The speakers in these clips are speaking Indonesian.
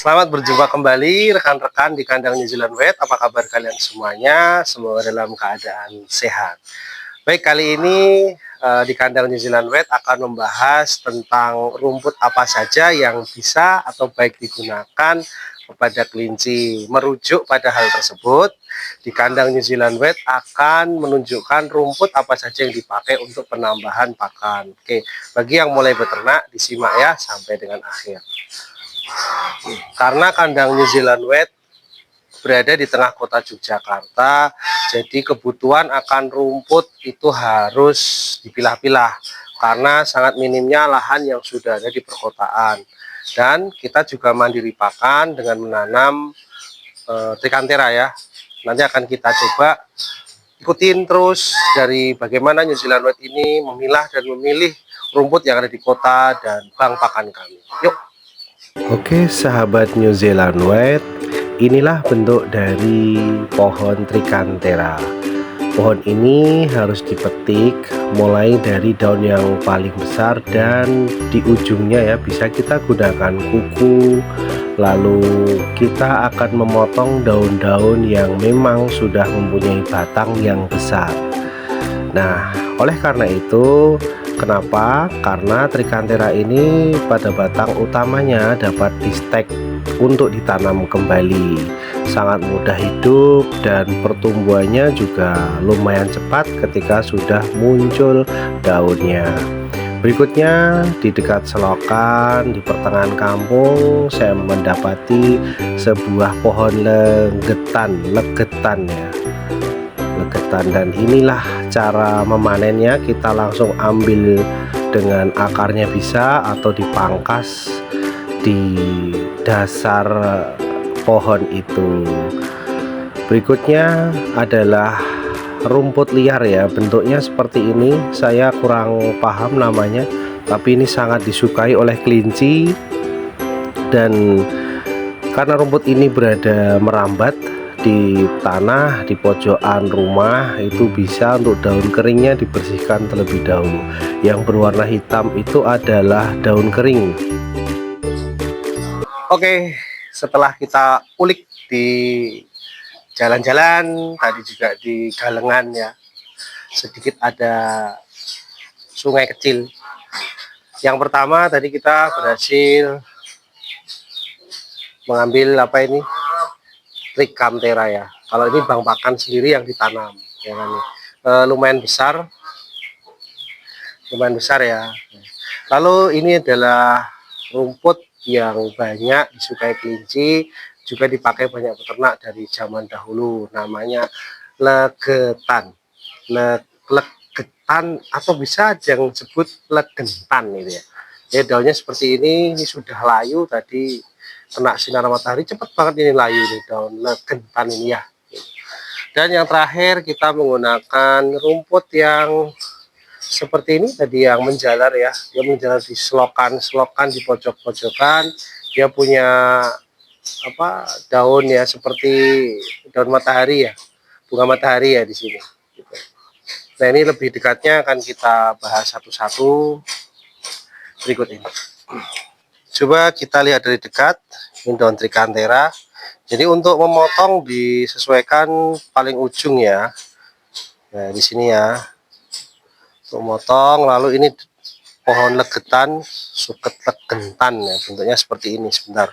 Selamat berjumpa kembali rekan-rekan di kandang New Zealand White. Apa kabar kalian semuanya? Semoga dalam keadaan sehat. Baik, kali ini di kandang New Zealand White akan membahas tentang rumput apa saja yang bisa atau baik digunakan kepada kelinci. Merujuk pada hal tersebut, di kandang New Zealand White akan menunjukkan rumput apa saja yang dipakai untuk penambahan pakan. Oke, bagi yang mulai beternak disimak ya sampai dengan akhir. Karena kandang New Zealand White berada di tengah kota Yogyakarta, jadi kebutuhan akan rumput itu harus dipilah-pilah karena sangat minimnya lahan yang sudah ada di perkotaan. Dan kita juga mandiri pakan dengan menanam trichantera ya. Nanti akan kita coba ikutin terus dari bagaimana New Zealand White ini memilah dan memilih rumput yang ada di kota dan bank pakan kami. Yuk. Oke, sahabat New Zealand White, inilah bentuk dari pohon trichantera. Pohon ini harus dipetik mulai dari daun yang paling besar dan di ujungnya ya, bisa kita gunakan kuku. Lalu kita akan memotong daun-daun yang memang sudah mempunyai batang yang besar. Nah, oleh karena itu, kenapa? Karena trichantera ini pada batang utamanya dapat di-stek untuk ditanam kembali. Sangat mudah hidup dan pertumbuhannya juga lumayan cepat ketika sudah muncul daunnya. Berikutnya di dekat selokan di pertengahan kampung saya mendapati sebuah pohon legetan ya. Dan inilah cara memanennya. Kita langsung ambil dengan akarnya bisa atau dipangkas di dasar pohon itu. Berikutnya adalah rumput liar ya, bentuknya seperti ini. Saya kurang paham namanya, tapi ini sangat disukai oleh kelinci. Dan karena rumput ini berada merambat di tanah di pojokan rumah, itu bisa untuk daun keringnya dibersihkan terlebih dahulu. Yang berwarna hitam itu adalah daun kering. Oke, setelah kita ulik di jalan-jalan, tadi juga di galengan ya, sedikit ada sungai kecil. Yang pertama tadi kita berhasil mengambil apa ini, trichantera ya. Kalau ini bang pakan sendiri yang ditanam ya kan, lumayan besar ya. Lalu ini adalah rumput yang banyak disukai kelinci, juga dipakai banyak peternak dari zaman dahulu, namanya legetan. Legetan atau bisa yang sebut legentan gitu ya. Ya, daunnya seperti ini sudah layu, tadi kena sinar matahari cepat banget ini layu nih daun legentan ini ya. Dan yang terakhir kita menggunakan rumput yang seperti ini tadi, yang menjalar ya, dia menjalar di selokan di pojok-pojokan. Dia punya apa, daun ya seperti daun matahari ya, bunga matahari ya di sini gitu. Nah, ini lebih dekatnya akan kita bahas satu-satu berikut ini. Coba kita lihat dari dekat, ini daun trichantera. Jadi untuk memotong disesuaikan paling ujung ya. Nah, di sini ya. Untuk memotong, lalu ini pohon legetan, suket legentan ya, bentuknya seperti ini. Sebentar.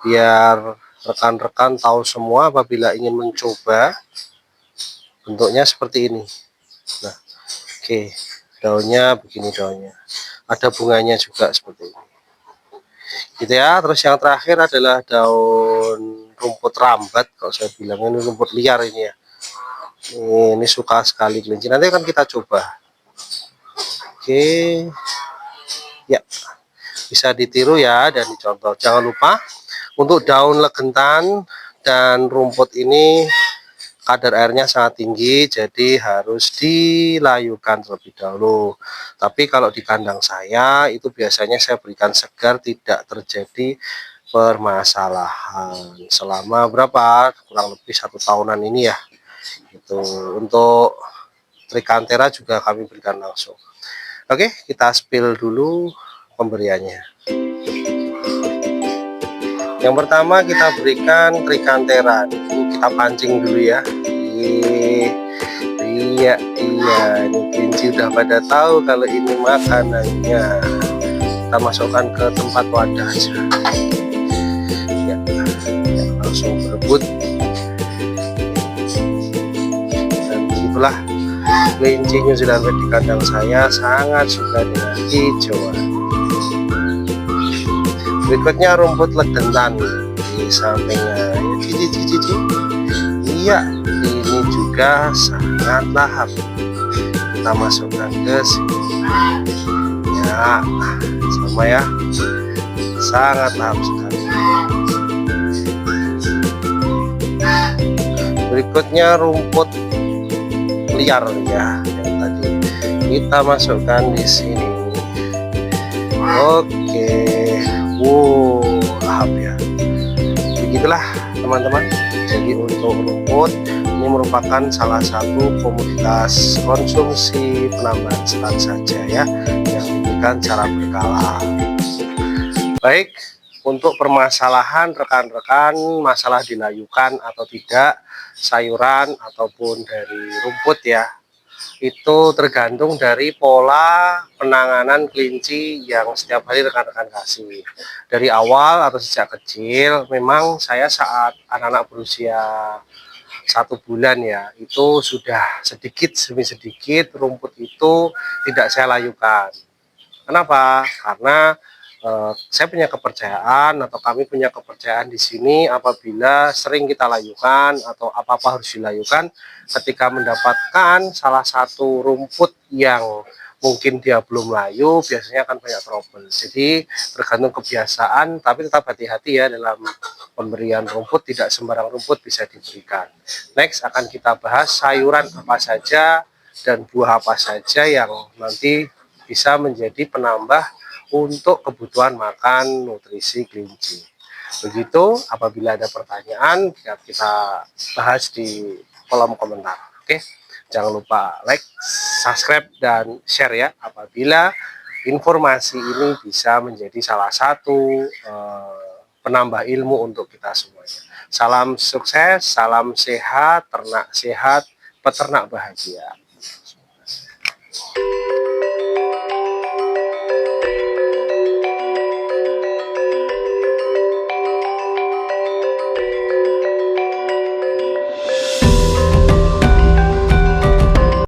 Biar rekan-rekan tahu semua apabila ingin mencoba, bentuknya seperti ini. Nah, oke. Daunnya begini daunnya. Ada bunganya juga seperti ini. Gitu ya. Terus yang terakhir adalah daun rumput rambat, kalau saya bilang ini rumput liar ini ya. Ini suka sekali kelinci, nanti akan kita coba. Oke ya, bisa ditiru ya dan dicontoh. Jangan lupa untuk daun legentan dan rumput ini kadar airnya sangat tinggi, jadi harus dilayukan terlebih dahulu. Tapi kalau di kandang saya itu biasanya saya berikan segar, tidak terjadi permasalahan selama berapa, kurang lebih 1 tahunan ini ya gitu. Untuk trichantera juga kami berikan langsung. Oke, kita spill dulu pemberiannya. Yang pertama kita berikan trikanteran. Kita pancing dulu ya. Iya, ini kelinci udah pada tahu kalau ini makanannya. Kita masukkan ke tempat wadah aja. Ya, langsung berebut. Dan begitulah kelinci New Zealand Red di kandang saya sangat suka dengan hijauan. Berikutnya rumput ledentan di sampingnya. Iya, ini juga sangat lahap. Kita masukkan ke sini. Ya, sama ya. Sangat lahap sekali. Berikutnya rumput liar ya, yang tadi kita masukkan di sini. Oke. Wow, lahap ya. Begitulah teman-teman. Jadi untuk rumput ini merupakan salah satu komoditas konsumsi penambahan serat saja ya, yang diberikan secara berkala. Baik, untuk permasalahan rekan-rekan masalah dilayukan atau tidak sayuran ataupun dari rumput ya, itu tergantung dari pola penanganan kelinci yang setiap hari rekan-rekan kasih. Dari awal atau sejak kecil, memang saya saat anak-anak berusia 1 bulan ya, itu sudah sedikit demi sedikit rumput itu tidak saya layukan. Kenapa? Karena saya punya kepercayaan atau kami punya kepercayaan di sini, apabila sering kita layukan atau apa-apa harus dilayukan, ketika mendapatkan salah satu rumput yang mungkin dia belum layu, biasanya akan banyak trouble. Jadi tergantung kebiasaan, tapi tetap hati-hati ya dalam pemberian rumput, tidak sembarang rumput bisa diberikan. Next akan kita bahas sayuran apa saja dan buah apa saja yang nanti bisa menjadi penambah untuk kebutuhan makan nutrisi kelinci. Begitu, apabila ada pertanyaan bisa kita bahas di kolom komentar. Oke, jangan lupa like, subscribe, dan share ya, apabila informasi ini bisa menjadi salah satu penambah ilmu untuk kita semuanya. Salam sukses, salam sehat, ternak sehat, peternak bahagia.